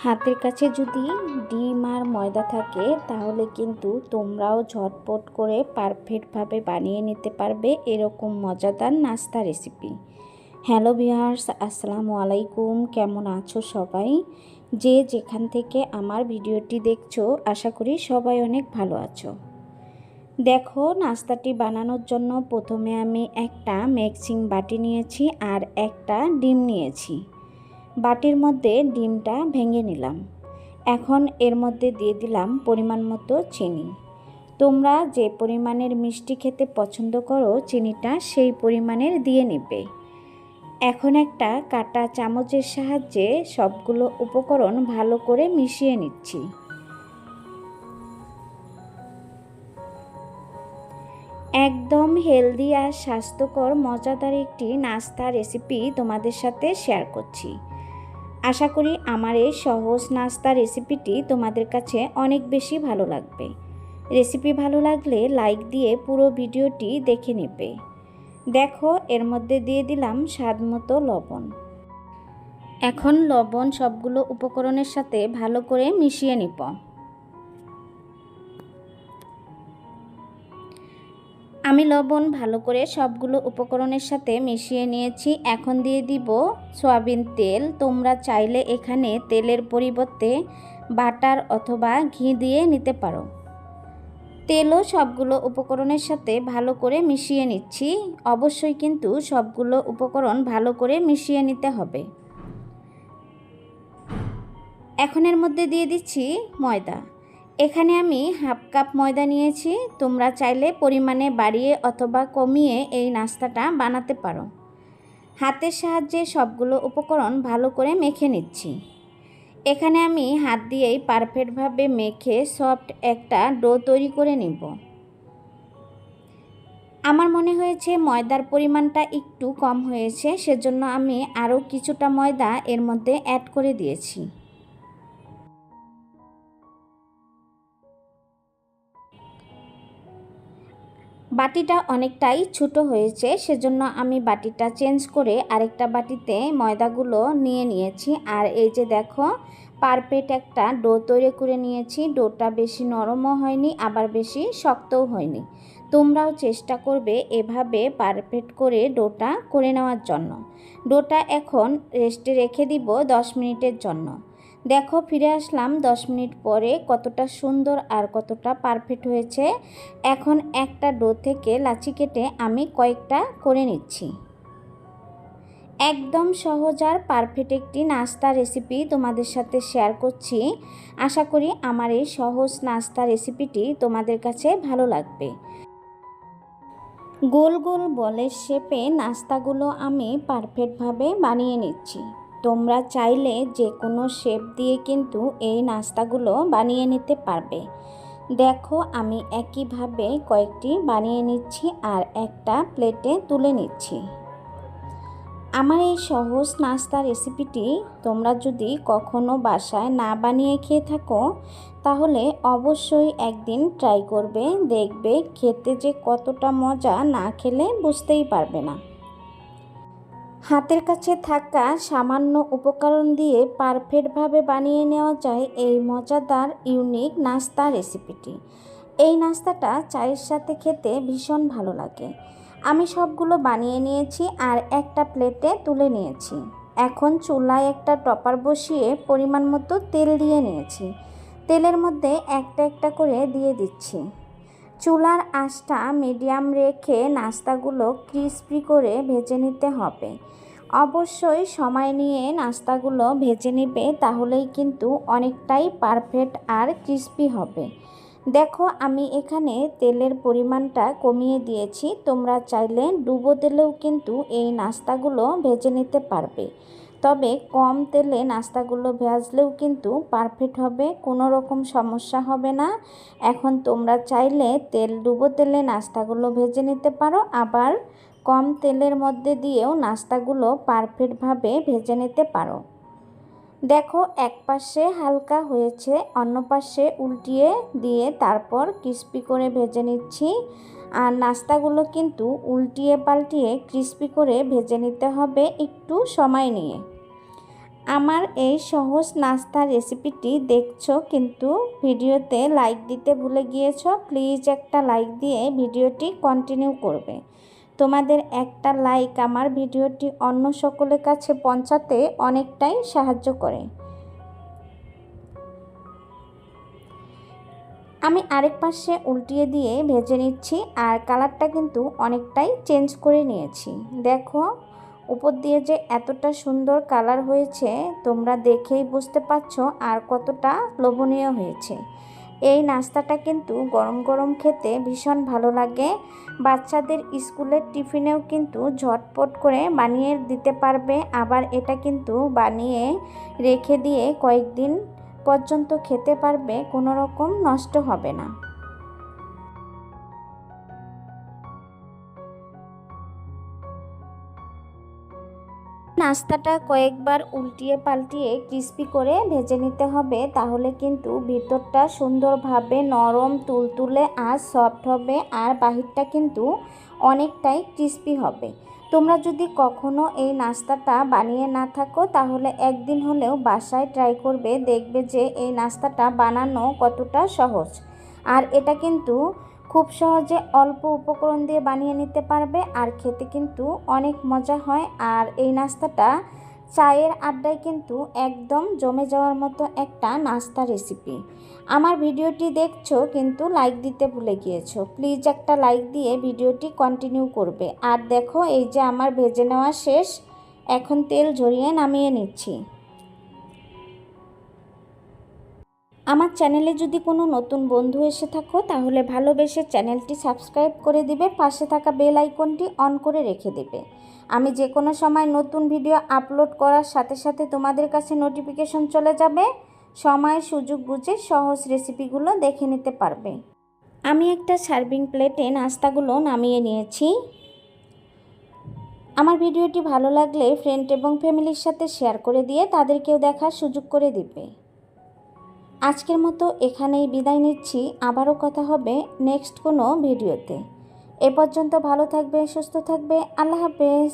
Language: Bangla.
হাতের কাছে যদি ডিম আর ময়দা থাকে তাহলে কিন্তু তোমরাও ঝটপট করে পারফেক্টভাবে বানিয়ে নিতে পারবে এরকম মজাদার নাস্তা রেসিপি। হ্যালো ভিউয়ার্স, আসসালামু আলাইকুম। কেমন আছো সবাই? যে যেখান থেকে আমার ভিডিওটি দেখছো আশা করি সবাই অনেক ভালো আছো। দেখো, নাস্তাটি বানানোর জন্য প্রথমে আমি একটা মিক্সিং বাটি নিয়েছি আর একটা ডিম নিয়েছি। বাটির মধ্যে ডিমটা ভেঙে নিলাম। এখন এর মধ্যে দিয়ে দিলাম পরিমাণ মতো চিনি। তোমরা যে পরিমাণের মিষ্টি খেতে পছন্দ করো চিনিটা সেই পরিমাণের দিয়ে নেবে। এখন একটা কাঁটা চামচের সাহায্যে সবগুলো উপকরণ ভালো করে মিশিয়ে নিচ্ছি। একদম হেলদি আর স্বাস্থ্যকর মজাদার একটি নাস্তা রেসিপি তোমাদের সাথে শেয়ার করছি। আশা করি আমার এই সহজ নাস্তা রেসিপিটি তোমাদের কাছে অনেক বেশি ভালো লাগবে। রেসিপি ভালো লাগলে লাইক দিয়ে পুরো ভিডিওটি দেখে নেবে। দেখো, এর মধ্যে দিয়ে দিলাম স্বাদমতো লবণ। এখন লবণ সবগুলো উপকরণের সাথে ভালো করে মিশিয়ে নিব। আমি লবণ ভালো করে সবগুলো উপকরণের সাথে মিশিয়ে নিয়েছি। এখন দিয়ে দিব সয়াবিন তেল। তোমরা চাইলে এখানে তেলের পরিবর্তে বাটার অথবা ঘি দিয়ে নিতে পারো। তেলও সবগুলো উপকরণের সাথে ভালো করে মিশিয়ে নিচ্ছি। অবশ্যই কিন্তু সবগুলো উপকরণ ভালো করে মিশিয়ে নিতে হবে। এখন এর মধ্যে দিয়ে দিচ্ছি ময়দা। এখানে আমি হাফ কাপ ময়দা নিয়েছি। তোমরা চাইলে পরিমাণে বাড়িয়ে অথবা কমিয়ে এই নাস্তাটা বানাতে পারো। হাতের সাহায্যে সবগুলো উপকরণ ভালো করে মেখে নিচ্ছি। এখানে আমি হাত দিয়েই পারফেক্টভাবে মেখে সফট একটা ডো তৈরি করে নিব। আমার মনে হয়েছে ময়দার পরিমাণটা একটু কম হয়েছে, সেজন্য আমি আরও কিছুটা ময়দা এর মধ্যে অ্যাড করে দিয়েছি। বাটিটা অনেকটাই ছোট হয়েছে, সেজন্য আমি বাটিটা চেঞ্জ করে আরেকটা বাটিতে ময়দাগুলো নিয়ে নিয়েছি। আর এই যে দেখো, পারফেক্ট একটা ডো তৈরি করে নিয়েছি। ডোটা বেশি নরমও হয়নি আবার বেশি শক্তও হয়নি। তোমরাও চেষ্টা করবে এভাবে পারফেক্ট করে ডোটা করে নেওয়ার জন্য। ডোটা এখন রেস্টে রেখে দিব 10 মিনিটের জন্য। দেখো, ফিরে আসলাম 10 মিনিট পরে। কতটা সুন্দর আর কতটা পারফেক্ট হয়েছে। এখন একটা ডো থেকে লাচি কেটে আমি কয়েকটা করে নিচ্ছি। একদম সহজ আর পারফেক্ট একটি নাস্তা রেসিপি তোমাদের সাথে শেয়ার করছি। আশা করি আমার এই সহজ নাস্তা রেসিপিটি তোমাদের কাছে ভালো লাগবে। গোল গোল বলের শেপে নাস্তাগুলো আমি পারফেক্টভাবে বানিয়ে নিচ্ছি। তোমরা চাইলে যে কোনো শেপ দিয়ে কিন্তু এই নাস্তাগুলো বানিয়ে নিতে পারবে। দেখো, আমি একইভাবে কয়েকটি বানিয়ে নিচ্ছি আর একটা প্লেটে তুলে নিচ্ছি। আমার এই সহজ নাস্তা রেসিপিটি তোমরা যদি কখনো বাসায় না বানিয়ে খেয়ে থাকো তাহলে অবশ্যই একদিন ট্রাই করবে। দেখবে খেতে যে কতটা মজা, না খেলে বুঝতেই পারবে না। হাতের কাছে থাকা সামান্য উপকরণ দিয়ে পারফেক্টভাবে বানিয়ে নেওয়া যায় এই মজাদার ইউনিক নাস্তা রেসিপিটি। এই নাস্তাটা চায়ের সাথে খেতে ভীষণ ভালো লাগে। আমি সবগুলো বানিয়ে নিয়েছি আর একটা প্লেটে তুলে নিয়েছি। এখন চুলায় একটা টপার বসিয়ে পরিমাণ মতো তেল দিয়ে নিয়েছি। তেলের মধ্যে একটা একটা করে দিয়ে দিচ্ছি। চুলার আঁচটা মিডিয়াম রেখে নাস্তাগুলো ক্রিস্পি করে ভেজে নিতে হবে। অবশ্যই সময় নিয়ে নাস্তাগুলো ভেজে নেবে, তাহলেই কিন্তু অনেকটাই পারফেক্ট আর ক্রিস্পি হবে। দেখো, আমি এখানে তেলের পরিমাণটা কমিয়ে দিয়েছি। তোমরা চাইলে ডুবো তেলেও কিন্তু এই নাস্তাগুলো ভেজে নিতে পারবে। তবে কম তেলে নাস্তাগুলো ভাজলেও কিন্তু পারফেক্ট হবে, কোনো রকম সমস্যা হবে না। এখন তোমরা চাইলে ডুবো তেলে নাস্তাগুলো ভেজে নিতে পারো, আবার কম তেলের মধ্যে দিয়েও নাস্তাগুলো পারফেক্টভাবে ভেজে নিতে পারো। দেখো, এক পাশে হালকা হয়েছে, অন্য পাশে উল্টিয়ে দিয়ে তারপর ক্রিস্পি করে ভেজে নিচ্ছি। আর নাস্তাগুলো কিন্তু উল্টিয়ে পাল্টিয়ে ক্রিস্পি করে ভেজে নিতে হবে একটু সময় নিয়ে। আমার এই সহজ নাস্তার রেসিপিটি দেখছো কিন্তু ভিডিওতে লাইক দিতে ভুলে গিয়েছো। প্লিজ একটা লাইক দিয়ে ভিডিওটি কন্টিনিউ করবে। তোমাদের একটা লাইক আমার ভিডিওটি অন্য সকলের কাছে পৌঁছাতে অনেকটাই সাহায্য করে। আমি আরেক পাশে উল্টিয়ে দিয়ে ভেজে নিচ্ছি, আর কালারটা কিন্তু অনেকটাই চেঞ্জ করে নিয়েছি। দেখো উপর দিয়ে যে এতটা সুন্দর কালার হয়েছে তোমরা দেখেই বুঝতে পারছো আর কতটা লোভনীয় হয়েছে। এই নাস্তাটা কিন্তু গরম গরম খেতে ভীষণ ভালো লাগে। বাচ্চাদের স্কুলের টিফিনেও কিন্তু ঝটপট করে বানিয়ে দিতে পারবে। আবার এটা কিন্তু বানিয়ে রেখে দিয়ে কয়েকদিন পর্যন্ত খেতে পারবে, কোনো রকম নষ্ট হবে না। নাস্তাটা কয়েকবার উল্টিয়ে পাল্টিয়ে ক্রিস্পি করে ভেজে নিতে হবে, তাহলে কিন্তু ভিতরটা সুন্দরভাবে নরম তুলতুলে আর সফট হবে, আর বাহিরটা কিন্তু অনেকটাই ক্রিস্পি হবে। তোমরা যদি কখনো এই নাস্তাটা বানিয়ে না থাকো তাহলে একদিন হলেও বাসায় ট্রাই করবে, দেখবে যে এই নাস্তাটা বানানো কতটা সহজ। আর এটা কিন্তু খুব সহজে অল্প উপকরণ দিয়ে বানিয়ে নিতে পারবে, আর খেতে কিন্তু অনেক মজা হয়। আর এই নাস্তাটা চায়ের আড্ডায় কিন্তু একদম জমে যাওয়ার মতো একটা নাস্তা রেসিপি। আমার ভিডিওটি দেখছো কিন্তু লাইক দিতে ভুলে গিয়েছো। প্লিজ একটা লাইক দিয়ে ভিডিওটি কন্টিনিউ করবে। আর দেখো এই যে আমার ভেজে নেওয়া শেষ, এখন তেল ঝরিয়ে নামিয়ে নিচ্ছি। আমার চ্যানেলে যদি কোনো নতুন বন্ধু এসে থাকো তাহলে ভালোবেসে চ্যানেলটি সাবস্ক্রাইব করে দিবে, পাশে থাকা বেল আইকনটি অন করে রেখে দেবে। আমি যে কোনো সময় নতুন ভিডিও আপলোড করার সাথে সাথে তোমাদের কাছে নোটিফিকেশন চলে যাবে। সময় সুযোগ বুঝে সহজ রেসিপিগুলো দেখে নিতে পারবে। আমি একটা সার্ভিং প্লেটে নাস্তাগুলো নামিয়ে নিয়েছি। আমার ভিডিওটি ভালো লাগলে ফ্রেন্ড এবং ফ্যামিলির সাথে শেয়ার করে দিয়ে তাদেরকেও দেখার সুযোগ করে দিবে। আজকের মতো এখানেই বিদায় নিচ্ছি, আবারও কথা হবে নেক্সট কোনো ভিডিওতে। এ পর্যন্ত ভালো থাকবে, সুস্থ থাকবে, আল্লাহ হাফেজ।